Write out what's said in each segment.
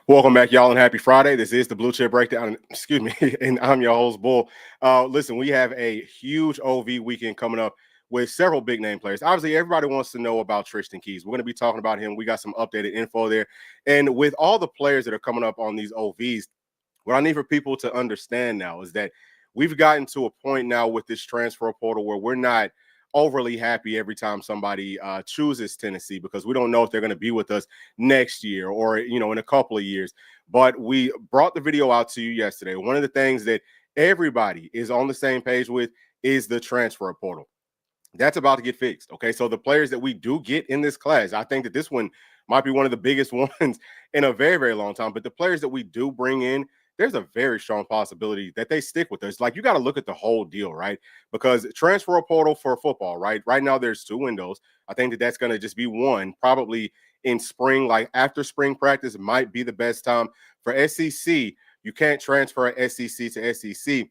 Welcome back, y'all, and happy Friday. This is the Bluechip Breakdown. Excuse me, and I'm your host, Bull. Listen, we have a huge OV weekend coming up with several big name players. Obviously, everybody wants to know about Tristan Keys. We're going to be talking about him. We got some updated info there. And with all the players that are coming up on these OVs, what I need for people to understand now is that we've gotten to a point now with this transfer portal where we're not overly happy every time somebody chooses Tennessee, because we don't know if they're going to be with us next year or in a couple of years. But we brought the video out to you yesterday. One of the things that everybody is on the same page with is the transfer portal. That's about to get fixed. Okay, so the players that we do get in this class, I think that this one might be one of the biggest ones in a very, very long time. But the players that we do bring in, there's a very strong possibility that they stick with us. Like, you got to look at the whole deal, right? Because transfer portal for football, right? Right now, there's two windows. I think that that's going to just be one, probably in spring, like after spring practice might be the best time. For SEC, you can't transfer SEC to SEC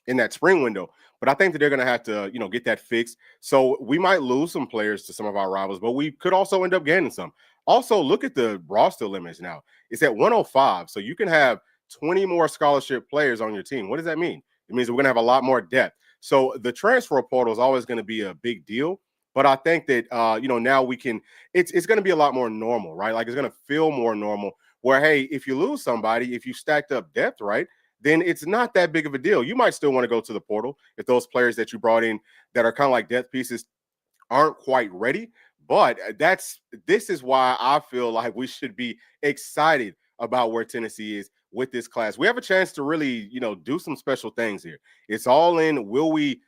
in that spring window. But I think that they're going to have to, get that fixed. So we might lose some players to some of our rivals, but we could also end up gaining some. Also, look at the roster limits now. It's at 105. So you can have 20 more scholarship players on your team. What does that mean? It means we're going to have a lot more depth. So the transfer portal is always going to be a big deal. But I think that, now we can, it's going to be a lot more normal, right? Like, it's going to feel more normal where, hey, if you lose somebody, if you stacked up depth, right, then it's not that big of a deal. You might still want to go to the portal if those players that you brought in that are kind of like depth pieces aren't quite ready. But this is why I feel like we should be excited about where Tennessee is with this class. We have a chance to really, do some special things here. It's all in. Will we,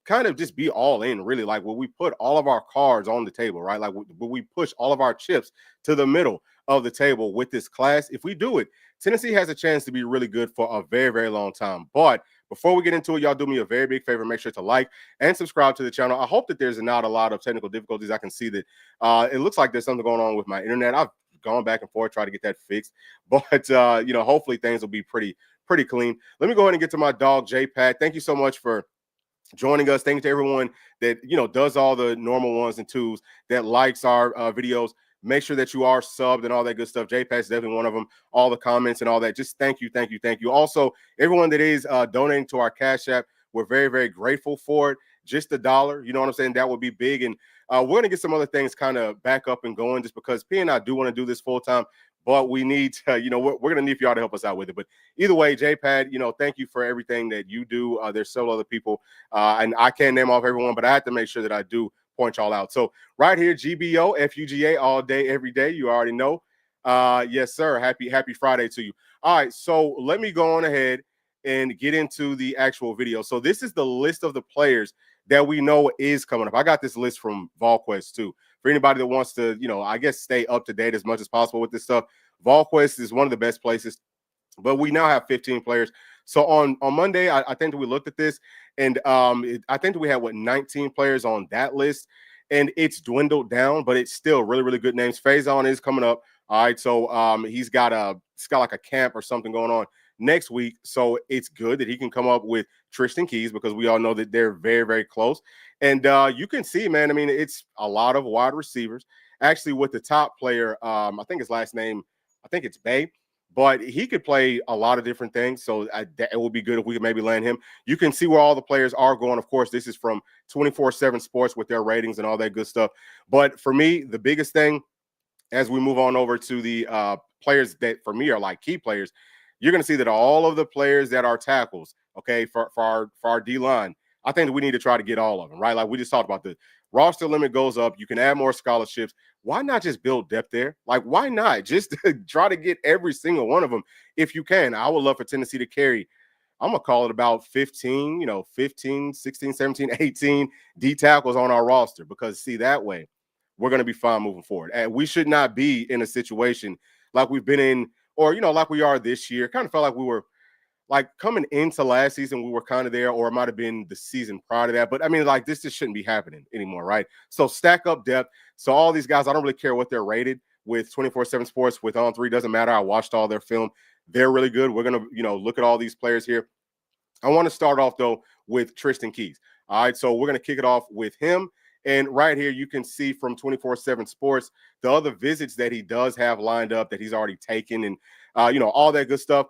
kind of just be all in, really? Like, will we put all of our cards on the table, right? Like, will we push all of our chips to the middle of the table with this class? If we do it, Tennessee has a chance to be really good for a very, very long time. But before we get into it, y'all do me a very big favor. Make sure to like and subscribe to the channel. I hope that there's not a lot of technical difficulties. I can see that it looks like there's something going on with my internet. I've gone back and forth, try to get that fixed. But, hopefully things will be pretty clean. Let me go ahead and get to my dog, J-Pat. Thank you so much for joining us. Thank you to everyone that, does all the normal ones and twos, that likes our videos. Make sure that you are subbed and all that good stuff. J-Pat's definitely one of them. All the comments and all that. Just thank you, thank you, thank you. Also, everyone that is donating to our Cash App, we're very, very grateful for it. Just $1, you know what I'm saying? That would be big. And we're going to get some other things kind of back up and going, just because P and I do want to do this full time. But we need to, we're going to need for y'all to help us out with it. But either way, J-Pad, thank you for everything that you do. There's several other people, and I can't name off everyone, but I have to make sure that I do point y'all out. So right here, GBO, FUGA, all day, every day. You already know. Yes, sir. Happy Friday to you. All right, so let me go on ahead and get into the actual video. So this is the list of the players that we know is coming up. I got this list from VolQuest too. For anybody that wants to, I guess, stay up to date as much as possible with this stuff, VolQuest is one of the best places. But we now have 15 players. So on Monday, I think that we looked at this, and I think that we had 19 players on that list, and it's dwindled down, but it's still really, really good names. Faison is coming up. All right, so he's got like a camp or something going on next week. So it's good that he can come up with Tristan Keys, because we all know that they're very, very close. And you can see, man, I mean, it's a lot of wide receivers. Actually, with the top player, I think his last name, I think it's Bay, but he could play a lot of different things. So it would be good if we could maybe land him. You can see where all the players are going. Of course, this is from 24/7 Sports with their ratings and all that good stuff. But for me, the biggest thing, as we move on over to the players that for me are like key players, you're going to see that all of the players that are tackles, okay, for our D-line, I think that we need to try to get all of them, right? Like we just talked about, the roster limit goes up. You can add more scholarships. Why not just build depth there? Like, why not just try to get every single one of them if you can? I would love for Tennessee to carry, I'm going to call it about 15, 15, 16, 17, 18 D tackles on our roster, because see, that way we're going to be fine moving forward. And we should not be in a situation like we've been in, or, like we are this year. Kind of felt like we were, like, coming into last season, we were kind of there, or it might have been the season prior to that. But I mean, like, this just shouldn't be happening anymore, right? So stack up depth. So all these guys, I don't really care what they're rated with 24/7 Sports, with On3, doesn't matter. I watched all their film. They're really good. We're going to, look at all these players here. I want to start off, though, with Tristan Keys. All right, so we're going to kick it off with him. And right here, you can see from 24/7 Sports the other visits that he does have lined up that he's already taken, and all that good stuff.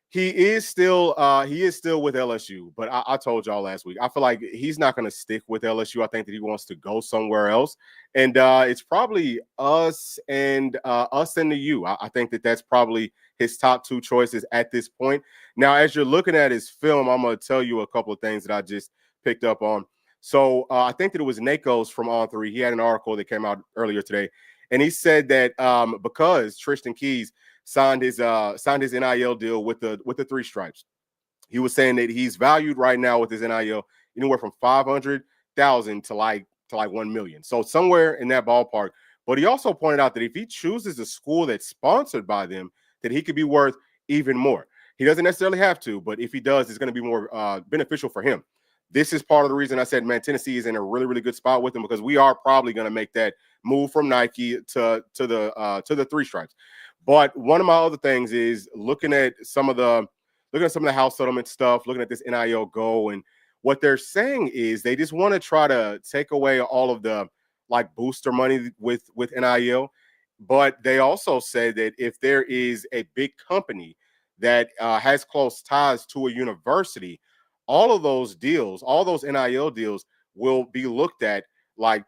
He is still with LSU, but I told y'all last week. I feel like he's not going to stick with LSU. I think that he wants to go somewhere else, and it's probably us and the U. I think that that's probably his top two choices at this point. Now, as you're looking at his film, I'm going to tell you a couple of things that I just picked up on. So I think that it was Nakos from On Three. He had an article that came out earlier today, and he said that because Tristan Keys signed his NIL deal with the three stripes. He was saying that he's valued right now with his NIL anywhere from 500,000 to like 1 million. So somewhere in that ballpark. But he also pointed out that if he chooses a school that's sponsored by them, that he could be worth even more. He doesn't necessarily have to, but if he does, it's going to be more beneficial for him. This is part of the reason I said, man, Tennessee is in a really, really good spot with him, because we are probably going to make that move from Nike to the three stripes. But one of my other things is looking at some of the house settlement stuff, looking at this NIL Go, and what they're saying is they just want to try to take away all of the like booster money with NIL. But they also say that if there is a big company that has close ties to a university, all of those deals, all those NIL deals will be looked at like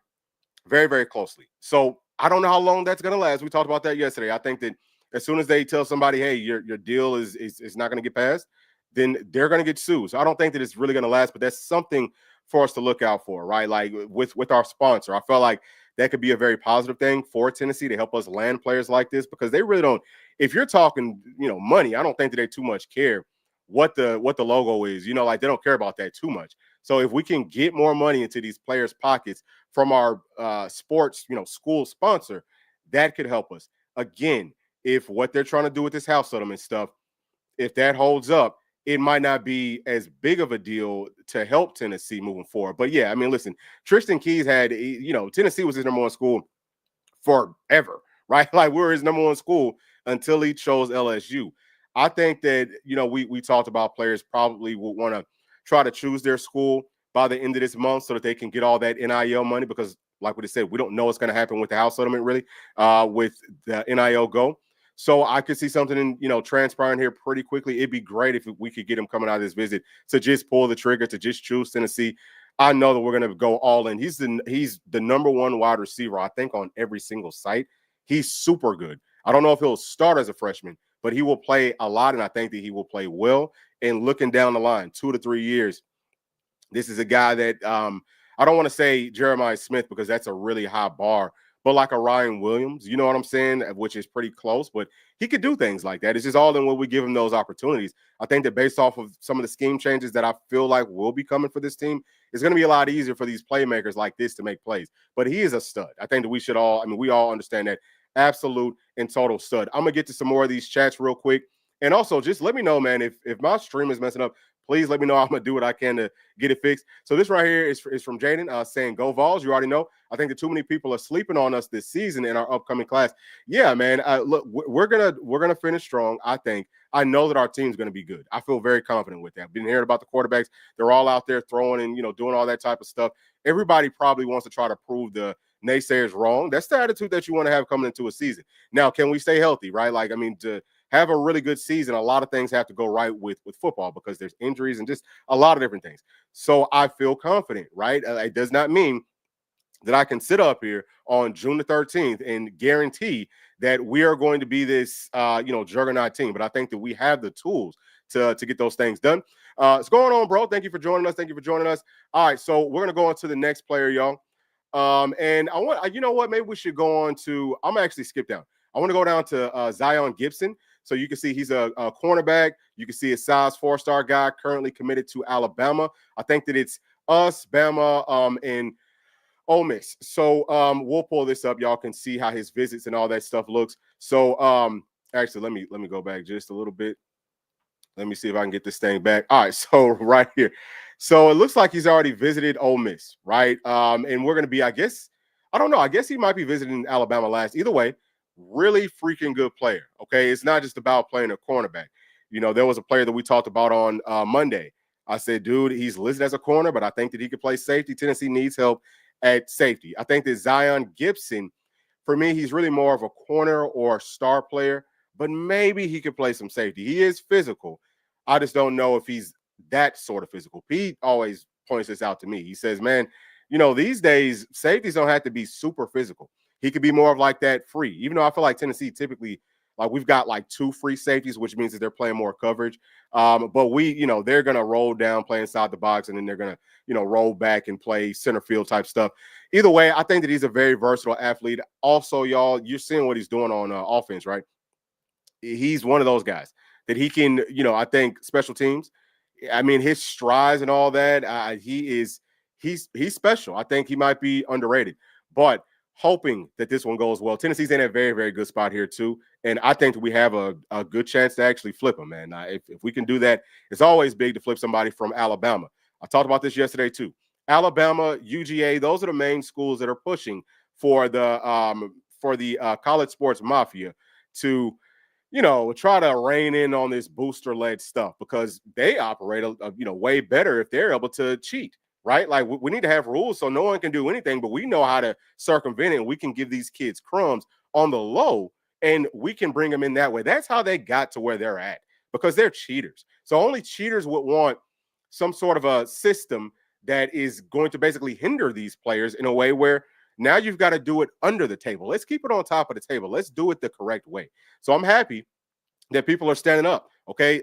very, very closely. So I don't know how long that's going to last. We talked about that yesterday. I think that as soon as they tell somebody, hey, your deal is not going to get passed, then they're going to get sued. So I don't think that it's really going to last, but that's something for us to look out for, right? Like with our sponsor, I felt like that could be a very positive thing for Tennessee to help us land players like this, because they really don't. If you're talking, money, I don't think that they too much care what the logo is. Like they don't care about that too much. So if we can get more money into these players' pockets from our sports, school sponsor, that could help us. Again, if what they're trying to do with this house settlement stuff, if that holds up, it might not be as big of a deal to help Tennessee moving forward. But yeah, I mean, listen, Tristan Keys had, Tennessee was his number one school forever, right? Like we were his number one school until he chose LSU. I think that, we talked about players probably would want to try to choose their school by the end of this month so that they can get all that NIL money, because like what I said, we don't know what's going to happen with the house settlement really with the NIL Go. So I could see something, transpiring here pretty quickly. It'd be great if we could get him coming out of this visit to just pull the trigger, to just choose Tennessee. I know that we're going to go all in. He's the number one wide receiver, I think, on every single site. He's super good. I don't know if he'll start as a freshman, but he will play a lot, and I think that he will play well. And looking down the line, 2 to 3 years, this is a guy that I don't want to say Jeremiah Smith because that's a really high bar, but like a Ryan Williams, you know what I'm saying, which is pretty close, but he could do things like that. It's just all in when we give him those opportunities. I think that based off of some of the scheme changes that I feel like will be coming for this team, it's going to be a lot easier for these playmakers like this to make plays. But he is a stud. I think that we all understand that. Absolute and total stud. I'm going to get to some more of these chats real quick. And also, just let me know, man, if my stream is messing up, please let me know. I'm going to do what I can to get it fixed. So this right here is from Jaden saying, go Vols. You already know. I think that too many people are sleeping on us this season in our upcoming class. Yeah, man. Look, we're gonna finish strong, I think. I know that our team's going to be good. I feel very confident with that. Been hearing about the quarterbacks. They're all out there throwing and, doing all that type of stuff. Everybody probably wants to try to prove the naysayers wrong. That's the attitude that you want to have coming into a season. Now, can we stay healthy, right? Like, I mean, to have a really good season, a lot of things have to go right with football because there's injuries and just a lot of different things. So I feel confident, right? It does not mean that I can sit up here on June the 13th and guarantee that we are going to be this, juggernaut team. But I think that we have the tools to get those things done. What's going on, bro? Thank you for joining us. All right, so we're going to go on to the next player, y'all. And I want, you know what? Maybe we should go on to, I'm actually skip down. I want to go down to Zion Gibson. So you can see he's a cornerback. You can see a size 4-star guy currently committed to Alabama. I think that it's us, Bama, and Ole Miss. So we'll pull this up. Y'all can see how his visits and all that stuff looks. So actually, let me go back just a little bit. Let me see if I can get this thing back. All right, so right here. So it looks like he's already visited Ole Miss, right? And we're going to be, I guess he might be visiting Alabama last. Either way, really freaking good player, okay? It's not just about playing a cornerback. There was a player that we talked about on Monday. I said, dude, he's listed as a corner, but I think that he could play safety. Tennessee needs help at safety. I think that Zion Gibson, for me, he's really more of a corner or star player, but maybe he could play some safety. He is physical. I just don't know if he's that sort of physical. Pete always points this out to me. He says, man, these days, safeties don't have to be super physical. He could be more of like that free, even though I feel like Tennessee typically, like we've got like 2 free safeties, which means that they're playing more coverage. But they're going to roll down, play inside the box, and then they're going to, roll back and play center field type stuff. Either way, I think that he's a very versatile athlete. Also, y'all, you're seeing what he's doing on offense, right? He's one of those guys that he can, I think special teams. I mean, his strides and all that, he's special. I think he might be underrated, but hoping that this one goes well. Tennessee's in a very, very good spot here too. And I think that we have a good chance to actually flip them, man. If we can do that, it's always big to flip somebody from Alabama. I talked about this yesterday too. Alabama, UGA, those are the main schools that are pushing for the college sports mafia to try to rein in on this booster-led stuff because they operate, way better if they're able to cheat, right? Like we need to have rules so no one can do anything, but we know how to circumvent it. And we can give these kids crumbs on the low, and we can bring them in that way. That's how they got to where they're at because they're cheaters. So only cheaters would want some sort of a system that is going to basically hinder these players in a way where now you've got to do it under the table. Let's keep it on top of the table. Let's do it the correct way. So I'm happy that people are standing up. Okay.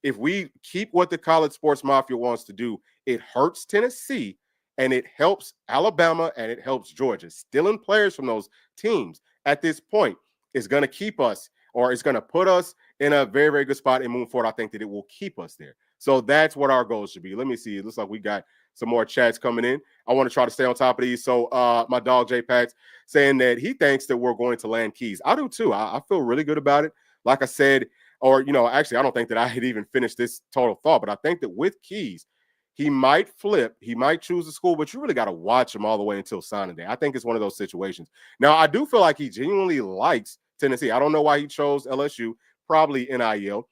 If we keep what the college sports mafia wants to do, it hurts Tennessee and it helps Alabama and it helps Georgia. Stealing players from those teams at this point is going to keep us, or it's going to put us in a very, very good spot and move forward. I think that it will keep us there. So that's what our goals should be. Let me see. It looks like we got some more chats coming in. I want to try to stay on top of these. So my dog J Pats saying that he thinks that we're going to land Keys. I do too. I feel really good about it. Like I said, or actually, I don't think that I had even finished this total thought, but I think that with Keys, he might flip, he might choose the school, but you really got to watch him all the way until signing day. I think it's one of those situations. Now, I do feel like he genuinely likes Tennessee. I don't know why he chose LSU, probably NIL.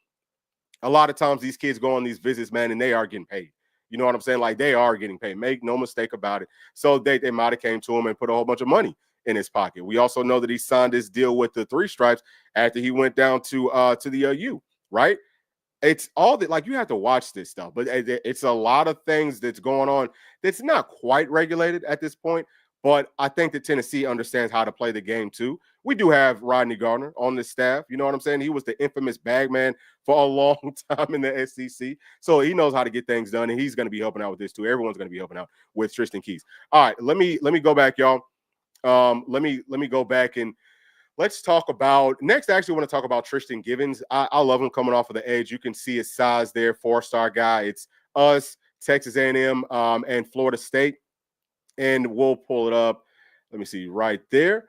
A lot of times these kids go on these visits, man, and they are getting paid. You know what I'm saying? Like they are getting paid. Make no mistake about it. So they might have came to him and put a whole bunch of money in his pocket. We also know that he signed this deal with the Three Stripes after he went down to the U, right? It's all that, like, you have to watch this stuff, but it's a lot of things that's going on that's not quite regulated at this point. But I think that Tennessee understands how to play the game too. We do have Rodney Gardner on the staff. You know what I'm saying? He was the infamous bag man for a long time in the SEC. So he knows how to get things done, and he's going to be helping out with this too. Everyone's going to be helping out with Tristan Keys. All right, let me go back, y'all. Let me go back and let's talk about next. I actually want to talk about Tristan Givens. I love him coming off of the edge. You can see his size there, 4-star guy. It's us, Texas A&M, and Florida State. And we'll pull it up. Let me see right there.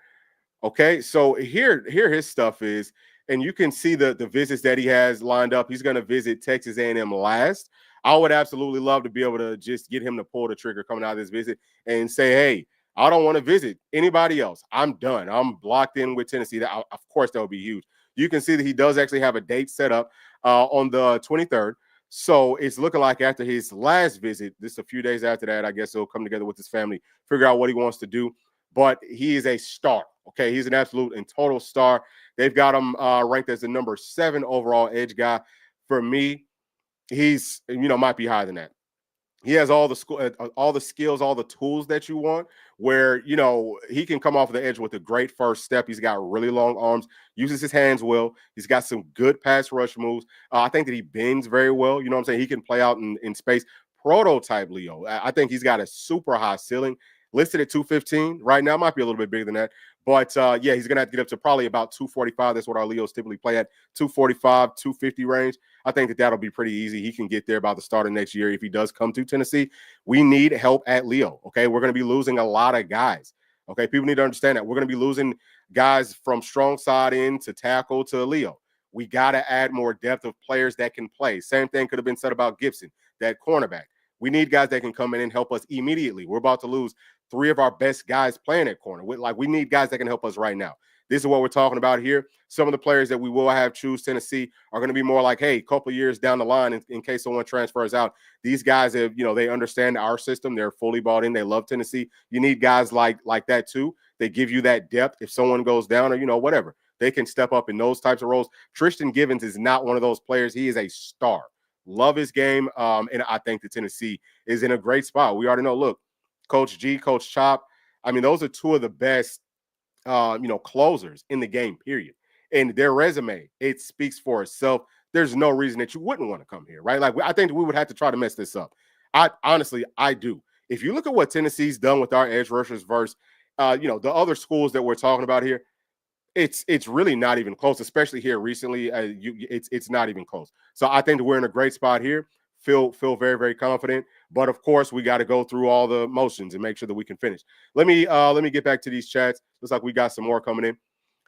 Okay, so here his stuff is, and you can see the visits that he has lined up. He's going to visit Texas A&M last. I would absolutely love to be able to just get him to pull the trigger coming out of this visit and say, hey, I don't want to visit anybody else. I'm done. I'm blocked in with Tennessee. Of course, that would be huge. You can see that he does actually have a date set up on the 23rd. So it's looking like after his last visit, this a few days after that, I guess he'll come together with his family, figure out what he wants to do. But he is a star. Okay, he's an absolute and total star. They've got him ranked as the number 7 overall edge guy. For me, he's might be higher than that. He has all the skills, all the tools that you want, where, he can come off the edge with a great first step. He's got really long arms, uses his hands well. He's got some good pass rush moves. I think that he bends very well. You know what I'm saying? He can play out in space. Prototype Leo. I think he's got a super high ceiling. Listed at 215 right now, might be a little bit bigger than that. But yeah, he's going to have to get up to probably about 245. That's what our Leos typically play at, 245, 250 range. I think that that'll be pretty easy. He can get there by the start of next year if he does come to Tennessee. We need help at Leo, okay? We're going to be losing a lot of guys, okay? People need to understand that. We're going to be losing guys from strong side in to tackle to Leo. We got to add more depth of players that can play. Same thing could have been said about Gibson, that cornerback. We need guys that can come in and help us immediately. We're about to lose 3 of our best guys playing at corner. We need guys that can help us right now. this is what we're talking about here. Some of the players that we will have choose Tennessee are going to be more like, hey, a couple of years down the line, in case someone transfers out, these guys have, they understand our system. They're fully bought in. They love Tennessee. You need guys like that too. They give you that depth. If someone goes down or, whatever, they can step up in those types of roles. Tristan Givens is not one of those players. He is a star. Love his game. And I think that Tennessee is in a great spot. We already know, look, Coach G, Coach Chop, I mean, those are two of the best, closers in the game, period. And their resume, it speaks for itself. There's no reason that you wouldn't want to come here, right? Like, I think we would have to try to mess this up. I do. If you look at what Tennessee's done with our edge rushers versus, the other schools that we're talking about here, it's really not even close, especially here recently. It's not even close. So I think that we're in a great spot here. Feel very, very confident. But of course, we got to go through all the motions and make sure that we can finish. Let me get back to these chats. Looks like we got some more coming in.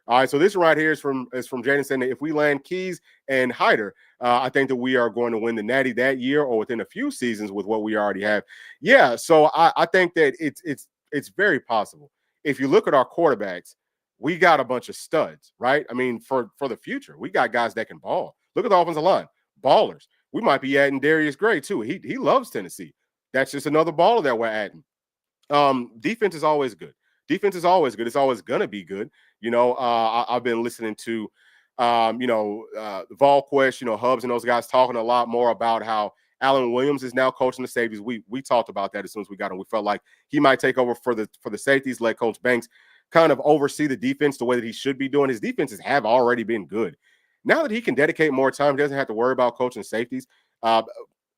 All right, so this one right here is from Jaden saying that if we land Keys and Hyder, I think that we are going to win the Natty that year or within a few seasons with what we already have. Yeah, so I think that it's very possible. If you look at our quarterbacks, we got a bunch of studs, right? I mean, for the future, we got guys that can ball. Look at the offensive line, ballers. We might be adding Darius Gray too. He loves Tennessee. That's just another baller that we're adding. Defense is always good. Defense is always good. It's always gonna be good. I've been listening to, VolQuest, Hubs and those guys talking a lot more about how Alan Williams is now coaching the safeties. We talked about that as soon as we got him. We felt like he might take over for the safeties, let Coach Banks kind of oversee the defense the way that he should be doing. His defenses have already been good. Now that he can dedicate more time, he doesn't have to worry about coaching safeties.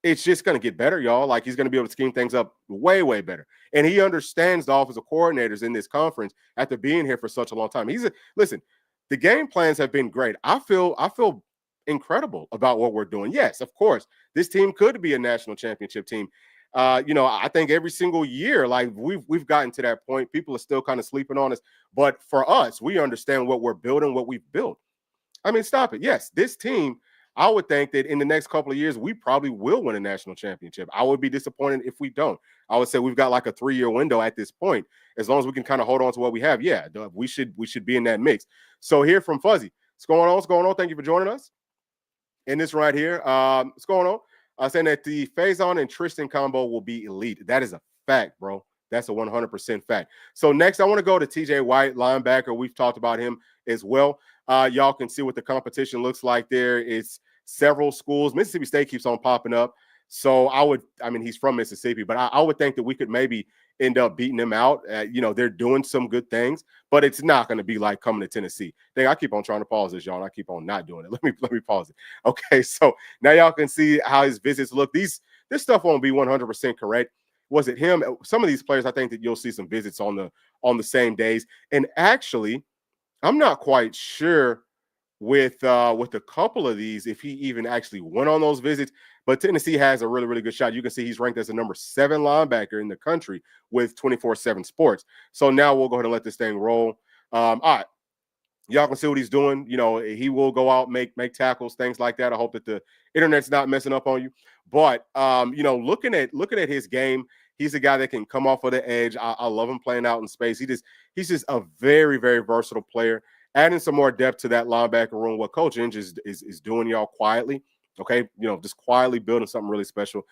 It's just going to get better, y'all. Like, he's going to be able to scheme things up way, way better. And he understands the offensive coordinators in this conference after being here for such a long time. Listen, the game plans have been great. I feel incredible about what we're doing. Yes, of course, this team could be a national championship team. I think every single year, like we've gotten to that point. People are still kind of sleeping on us. But for us, we understand what we're building, what we've built. I mean, stop it. Yes, this team, I would think that in the next couple of years, we probably will win a national championship. I would be disappointed if we don't. I would say we've got like a 3-year window at this point. As long as we can kind of hold on to what we have, yeah, we should be in that mix. So here from Fuzzy, what's going on? What's going on? Thank you for joining us. And this right here, what's going on? Saying that the Faison and Tristan combo will be elite. That is a fact, bro. That's a 100% fact. So next, I want to go to TJ White, linebacker. We've talked about him as well. Y'all can see what the competition looks like there. It's several schools. Mississippi State keeps on popping up. So he's from Mississippi, but I would think that we could maybe end up beating them out. They're doing some good things, but it's not going to be like coming to Tennessee. I keep on trying to pause this, y'all, and I keep on not doing it. Let me pause it. Okay, so now y'all can see how his visits look. This stuff won't be 100% correct. Was it him? Some of these players, I think that you'll see some visits on the same days. And actually, I'm not quite sure with a couple of these if he even actually went on those visits. But Tennessee has a really, really good shot. You can see he's ranked as the number 7 linebacker in the country with 24/7 Sports. So now we'll go ahead and let this thing roll. All right. Y'all can see what he's doing. He will go out, make tackles, things like that. I hope that the internet's not messing up on you. But looking at his game, he's a guy that can come off of the edge. I love him playing out in space. He's just a very, very versatile player. Adding some more depth to that linebacker room. What Coach Inge is doing, y'all, quietly. Okay, just quietly building something really special.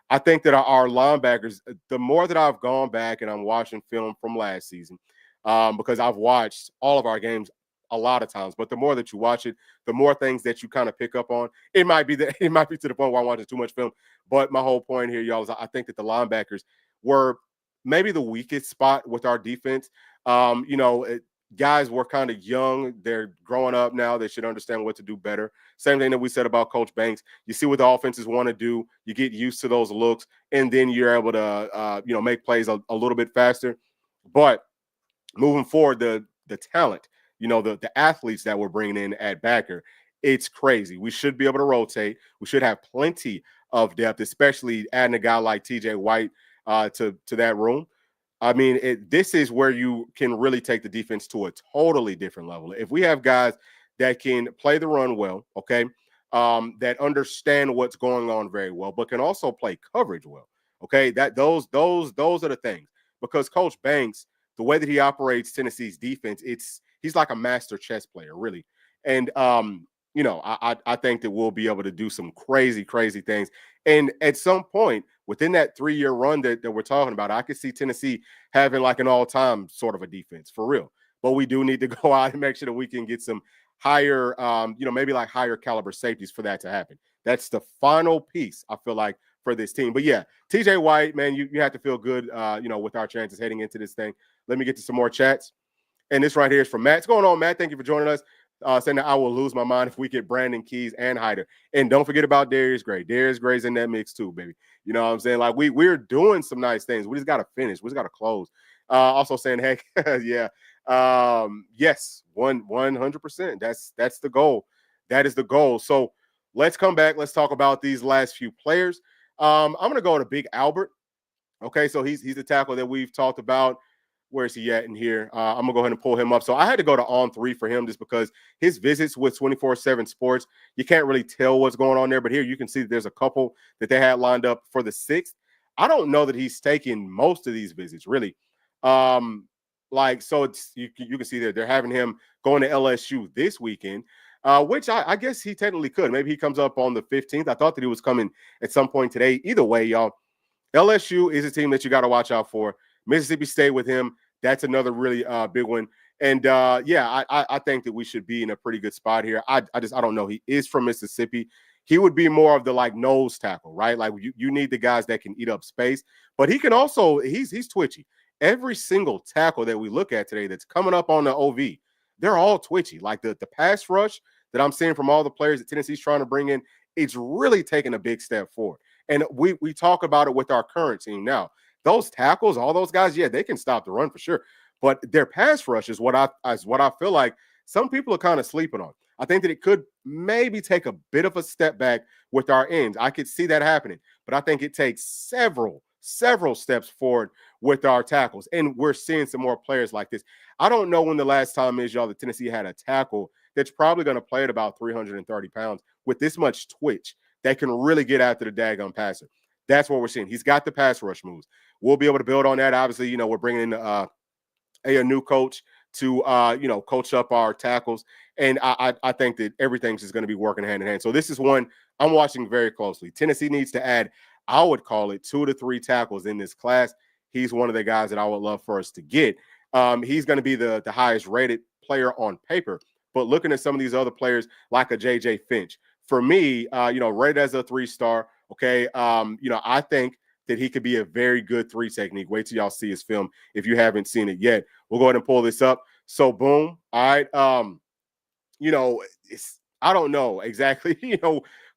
I think that our linebackers, the more that I've gone back and I'm watching film from last season, because I've watched all of our games a lot of times, but the more that you watch it, the more things that you kind of pick up on. It might be to the point where I'm watching too much film. But my whole point here, y'all, is I think that the linebackers were maybe the weakest spot with our defense. Guys were kind of young. They're growing up now. They should understand what to do better. Same thing that we said about Coach Banks. You see what the offenses want to do. You get used to those looks, and then you're able to, make plays a little bit faster. But moving forward, the talent, the athletes that we're bringing in at backer, it's crazy. We should be able to rotate. We should have plenty of depth, especially adding a guy like TJ White to that room. I mean, this is where you can really take the defense to a totally different level. If we have guys that can play the run well, okay, that understand what's going on very well, but can also play coverage well, okay, those are the things. Because Coach Banks, the way that he operates Tennessee's defense, he's like a master chess player, really. And I think that we'll be able to do some crazy, crazy things. And at some point within that 3-year run that we're talking about, I could see Tennessee having like an all-time sort of a defense for real. But we do need to go out and make sure that we can get some higher, maybe like higher caliber safeties for that to happen. That's the final piece, I feel like, for this team. But yeah, TJ White, man, you have to feel good, with our chances heading into this thing. Let me get to some more chats. And this right here is from Matt. What's going on, Matt? Thank you for joining us. Saying that I will lose my mind if we get Brandon Keys and Hyder. And don't forget about Darius Gray. Darius Gray's in that mix too, baby. You know what I'm saying? Like we're doing some nice things. We just got to finish. We just got to close. Also saying, heck, yeah. Yes, 100%. That's the goal. That is the goal. So let's come back. Let's talk about these last few players. I'm gonna go to Big Albert. Okay, so he's the tackle that we've talked about. Where is he at in here? I'm gonna go ahead and pull him up. So I had to go to on 3 for him just because his visits with 24/7 Sports, you can't really tell what's going on there. But here you can see that there's a couple that they had lined up for the 6th. I don't know that he's taking most of these visits, really. So it's you can see that they're having him going to LSU this weekend, which I guess he technically could. Maybe he comes up on the 15th. I thought that he was coming at some point today. Either way, y'all, LSU is a team that you got to watch out for. Mississippi State with him, that's another really big one. And I think that we should be in a pretty good spot here. I don't know. He is from Mississippi. He would be more of the like nose tackle, right? Like you need the guys that can eat up space, but he can also he's twitchy. Every single tackle that we look at today that's coming up on the OV, they're all twitchy. Like the pass rush that I'm seeing from all the players that Tennessee's trying to bring in, it's really taking a big step forward. And we talk about it with our current team now. Those tackles, all those guys, yeah, they can stop the run for sure. But their pass rush is what I feel like some people are kind of sleeping on. I think that it could maybe take a bit of a step back with our ends. I could see that happening, but I think it takes several steps forward with our tackles. And we're seeing some more players like this. I don't know when the last time is, y'all, that Tennessee had a tackle that's probably going to play at about 330 pounds with this much twitch that can really get after the daggone passer. That's what we're seeing. He's got the pass rush moves. We'll be able to build on that. Obviously, we're bringing in a new coach to, coach up our tackles. And I think that everything's just going to be working hand in hand. So this is one I'm watching very closely. Tennessee needs to add, I would call it 2 to 3 tackles in this class. He's one of the guys that I would love for us to get. He's going to be the highest rated player on paper. But looking at some of these other players like a JJ Finch, for me, rated as a 3-star. Okay. I think that he could be a very good 3 technique. Wait till y'all see his film if you haven't seen it yet. We'll go ahead and pull this up. So boom. All right. I don't know exactly,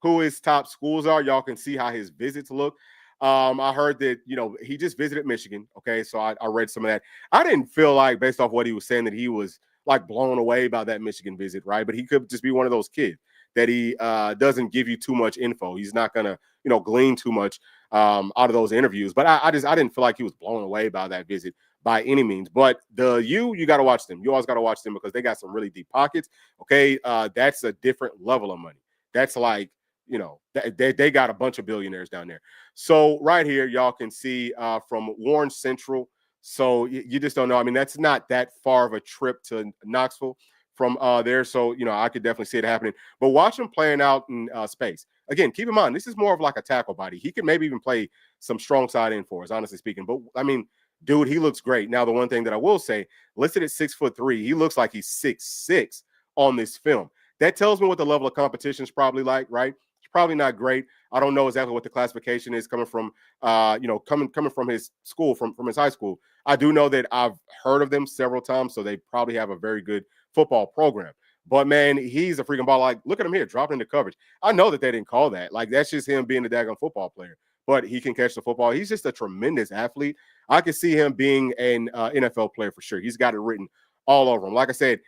who his top schools are. Y'all can see how his visits look. I heard that, he just visited Michigan. Okay. So I read some of that. I didn't feel like, based off what he was saying, that he was like blown away by that Michigan visit, right? But he could just be one of those kids that he doesn't give you too much info. He's not going to, glean too much out of those interviews. But I didn't feel like he was blown away by that visit by any means. But you got to watch them. You always got to watch them because they got some really deep pockets. Okay. That's a different level of money. That's like, they got a bunch of billionaires down there. So right here, y'all can see from Warren Central. So you just don't know. I mean, that's not that far of a trip to Knoxville from there. So, I could definitely see it happening. But watch him playing out in space. Again, keep in mind, this is more of like a tackle body. He could maybe even play some strong side in for us, honestly speaking. But, I mean, dude, he looks great. Now, the one thing that I will say, listed at 6'3", he looks like he's 6'6" on this film. That tells me what the level of competition is probably like, right? It's probably not great. I don't know exactly what the classification is coming from, coming from his school, from his high school. I do know that I've heard of them several times, so they probably have a very good football program. But, man, he's a freaking ball. Like, look at him here, dropping into coverage. I know that they didn't call that. Like, that's just him being a daggone football player. But he can catch the football. He's just a tremendous athlete. I could see him being an NFL player for sure. He's got it written all over him. Like I said,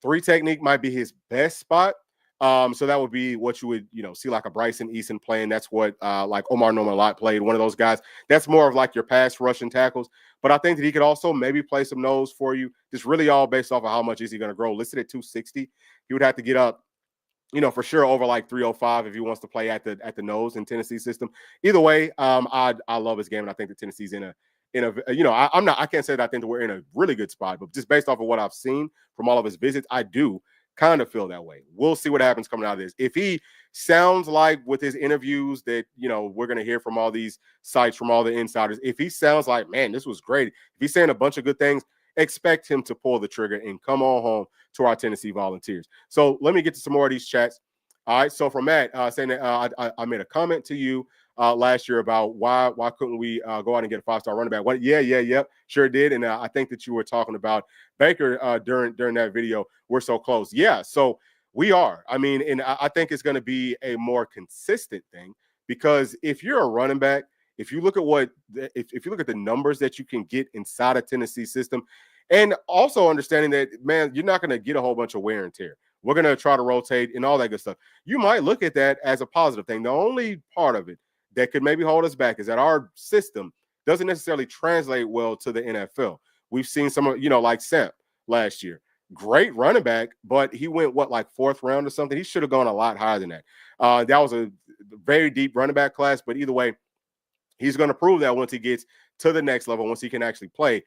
3 technique might be his best spot. So that would be what you would, see like a Bryson Eason playing. That's what like Omar Norman played, one of those guys. That's more of like your pass rushing tackles. But I think that he could also maybe play some nose for you. Just really all based off of how much is he going to grow. Listed at 260. He would have to get up, for sure over like 305 if he wants to play at the nose in Tennessee system. Either way, I love his game, and I think that Tennessee's in I can't say that I think that we're in a really good spot, but just based off of what I've seen from all of his visits, I do kind of feel that way. We'll see what happens coming out of this. If he sounds like with his interviews that, we're going to hear from all these sites, from all the insiders, if he sounds like, man, this was great, if he's saying a bunch of good things, expect him to pull the trigger and come on home to our Tennessee Volunteers. So let me get to some more of these chats. All right. So from Matt saying that I made a comment to you last year about why couldn't we go out and get a 5-star running back? Yep, sure did. And I think that you were talking about Baker during that video. We're so close. Yeah. So we are. I mean, and I think it's going to be a more consistent thing, because if you're a running back, if you look at if you look at the numbers that you can get inside a Tennessee system, and also understanding that, man, you're not going to get a whole bunch of wear and tear. We're going to try to rotate and all that good stuff. You might look at that as a positive thing. The only part of it that could maybe hold us back is that our system doesn't necessarily translate well to the NFL. We've seen some, like Samp last year. Great running back, but he went, like 4th round or something? He should have gone a lot higher than that. That was a very deep running back class, but either way, he's going to prove that once he gets to the next level, once he can actually play.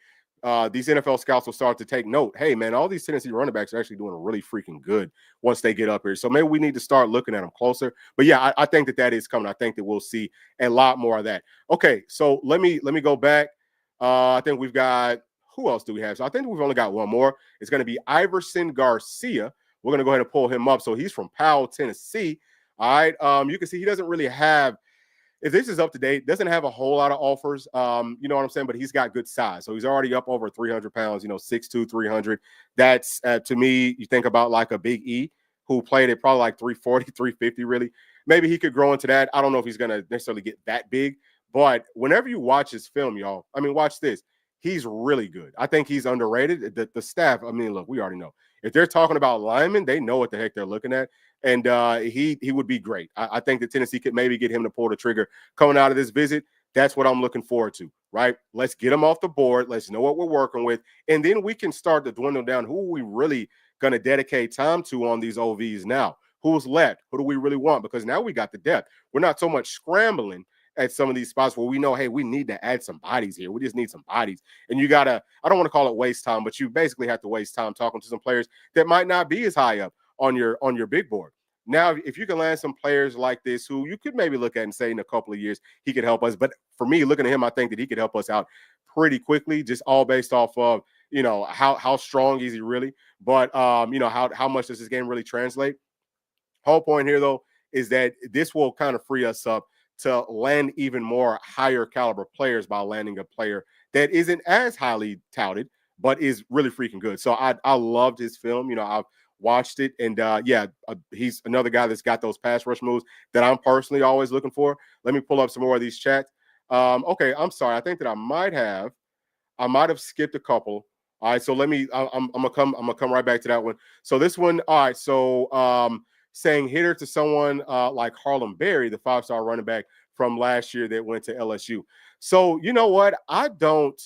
These NFL scouts will start to take note. Hey, man, all these Tennessee running backs are actually doing really freaking good once they get up here. So maybe we need to start looking at them closer. But yeah, I think that is coming. I think that we'll see a lot more of that. Okay, so let me go back. I think we've got, who else do we have? So I think we've only got one more. It's going to be Iverson Garcia. We're going to go ahead and pull him up. So he's from Powell, Tennessee. All right. You can see he doesn't really have, if this is up to date, doesn't have a whole lot of offers, you know what I'm saying? But he's got good size. So he's already up over 300 pounds, 6'2", 300. That's, to me, you think about like a Big E who played at probably like 340, 350, really. Maybe he could grow into that. I don't know if he's going to necessarily get that big. But whenever you watch his film, y'all, I mean, watch this. He's really good. I think he's underrated. The staff, I mean, look, we already know. If they're talking about linemen, they know what the heck they're looking at. And he would be great. I think that Tennessee could maybe get him to pull the trigger coming out of this visit. That's what I'm looking forward to, right? Let's get him off the board. Let's know what we're working with. And then we can start to dwindle down who are we really going to dedicate time to on these OVs now. Who's left? Who do we really want? Because now we got the depth. We're not so much scrambling at some of these spots where we know, hey, we need to add some bodies here. We just need some bodies. And you got to, I don't want to call it waste time, but you basically have to waste time talking to some players that might not be as high up on your big board. Now, if you can land some players like this who you could maybe look at and say in a couple of years, he could help us. But for me, looking at him, I think that he could help us out pretty quickly, just all based off of, how strong is he really? But, how much does this game really translate? Whole point here, though, is that this will kind of free us up to land even more higher caliber players by landing a player that isn't as highly touted, but is really freaking good. So I loved his film. I've watched it, and he's another guy that's got those pass rush moves that I'm personally always looking for. Let me pull up some more of these chats. Okay, I'm sorry. I think that I might have skipped a couple. All right, so let me. I'm gonna come right back to that one. So this one. All right, so saying hitter to someone like Harlem Berry, the 5-star running back from last year that went to LSU. So you know what? I don't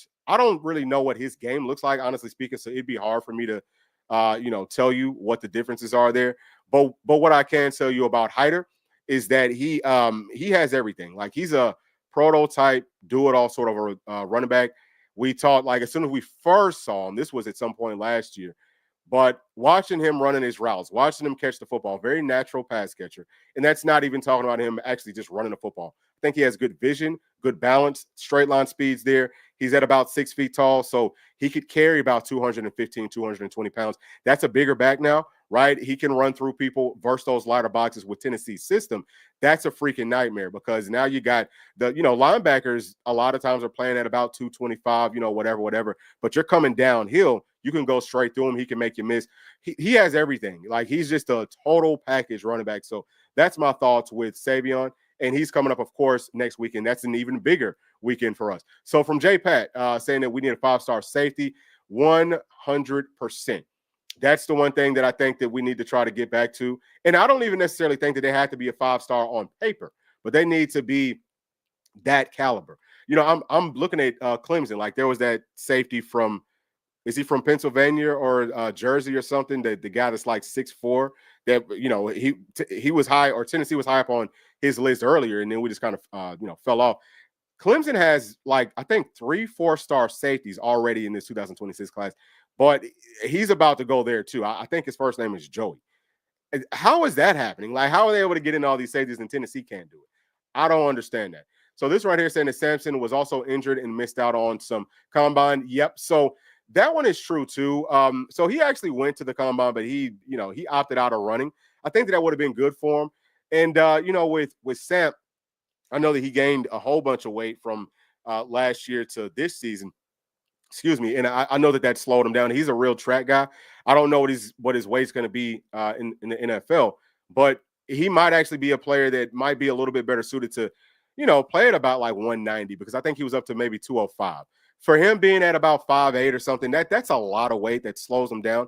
really know what his game looks like, honestly speaking. So it'd be hard for me to, tell you what the differences are there. But what I can tell you about Hyder is that he has everything. Like, he's a prototype, do it all sort of a running back. We taught, like, as soon as we first saw him, this was at some point last year. But watching him running his routes, watching him catch the football, very natural pass catcher. And that's not even talking about him actually just running the football. I think he has good vision, good balance, straight line speeds there. He's at about 6 feet tall, so he could carry about 215, 220 pounds. That's a bigger back now, right? He can run through people versus those lighter boxes with Tennessee's system. That's a freaking nightmare, because now you got the, linebackers a lot of times are playing at about 225, whatever. But you're coming downhill. You can go straight through him. He can make you miss. He has everything. Like, he's just a total package running back. So that's my thoughts with Savion. And he's coming up, of course, next weekend. That's an even bigger weekend for us. So from J. Pat saying that we need a 5-star safety, 100%. That's the one thing that I think that we need to try to get back to. And I don't even necessarily think that they have to be a 5-star on paper, but they need to be that caliber. I'm looking at Clemson. Like, there was that safety from, is he from Pennsylvania or Jersey or something? The guy that's like 6'4", that, he was high, or Tennessee was high up on his list earlier, and then we just kind of, fell off. Clemson has like I think 3 4-star safeties already in this 2026 class, but he's about to go there too. I think his first name is Joey. How is that happening? Like, how are they able to get in all these safeties and Tennessee can't do it? I don't understand that. So this right here saying that Sampson was also injured and missed out on some combine. Yep. So that one is true too. So he actually went to the combine, but he opted out of running. I think that would have been good for him. And with Samp, I know that he gained a whole bunch of weight from last year to this season. Excuse me, and I know that slowed him down. He's a real track guy. I don't know what his weight's going to be in the NFL, but he might actually be a player that might be a little bit better suited to, play at about like 190 because I think he was up to maybe 205. For him being at about 5'8" or something, that's a lot of weight that slows him down.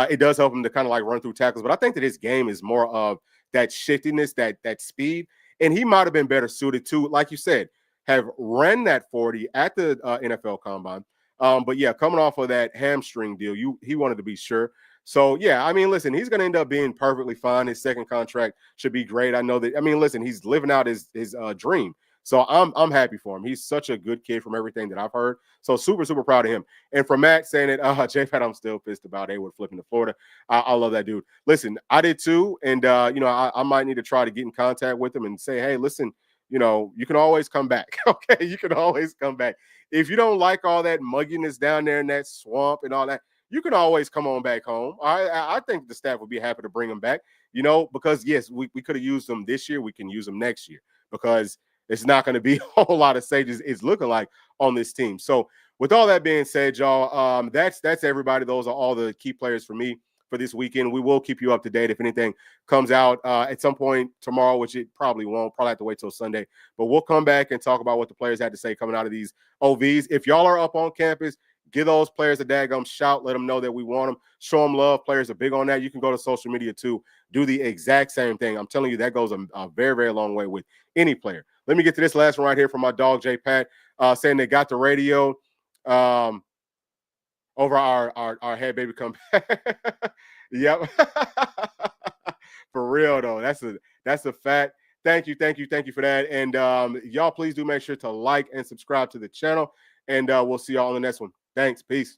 It does help him to kind of like run through tackles, but I think that his game is more of that shiftiness, that speed, and he might have been better suited to, like you said, have ran that 40 at the NFL Combine. But yeah, coming off of that hamstring deal, he wanted to be sure. So yeah, I mean, listen, he's going to end up being perfectly fine. His second contract should be great. I know that. I mean, listen, he's living out his dream. So I'm happy for him. He's such a good kid from everything that I've heard. So super super proud of him. And for Matt saying that, J-Pat, I'm still pissed about Haywood flipping to Florida. I love that dude. Listen, I did too, and I might need to try to get in contact with him and say, hey, listen, you can always come back. Okay, you can always come back. If you don't like all that mugginess down there in that swamp and all that, you can always come on back home. I think the staff would be happy to bring him back, because yes, we could have used him this year. We can use him next year because it's not going to be a whole lot of sages it's looking like on this team. So with all that being said, y'all, that's everybody. Those are all the key players for me for this weekend. We will keep you up to date if anything comes out at some point tomorrow, which it probably won't. Probably have to wait till Sunday. But we'll come back and talk about what the players had to say coming out of these OVs. If y'all are up on campus, give those players a daggum shout. Let them know that we want them. Show them love. Players are big on that. You can go to social media too. Do the exact same thing. I'm telling you, that goes a very, very long way with any player. Let me get to this last one right here from my dog, J. Pat, saying they got the radio over our head, baby, come back. Yep. For real though. That's a fact. Thank you for that. And y'all please do make sure to like and subscribe to the channel. And we'll see y'all on the next one. Thanks. Peace.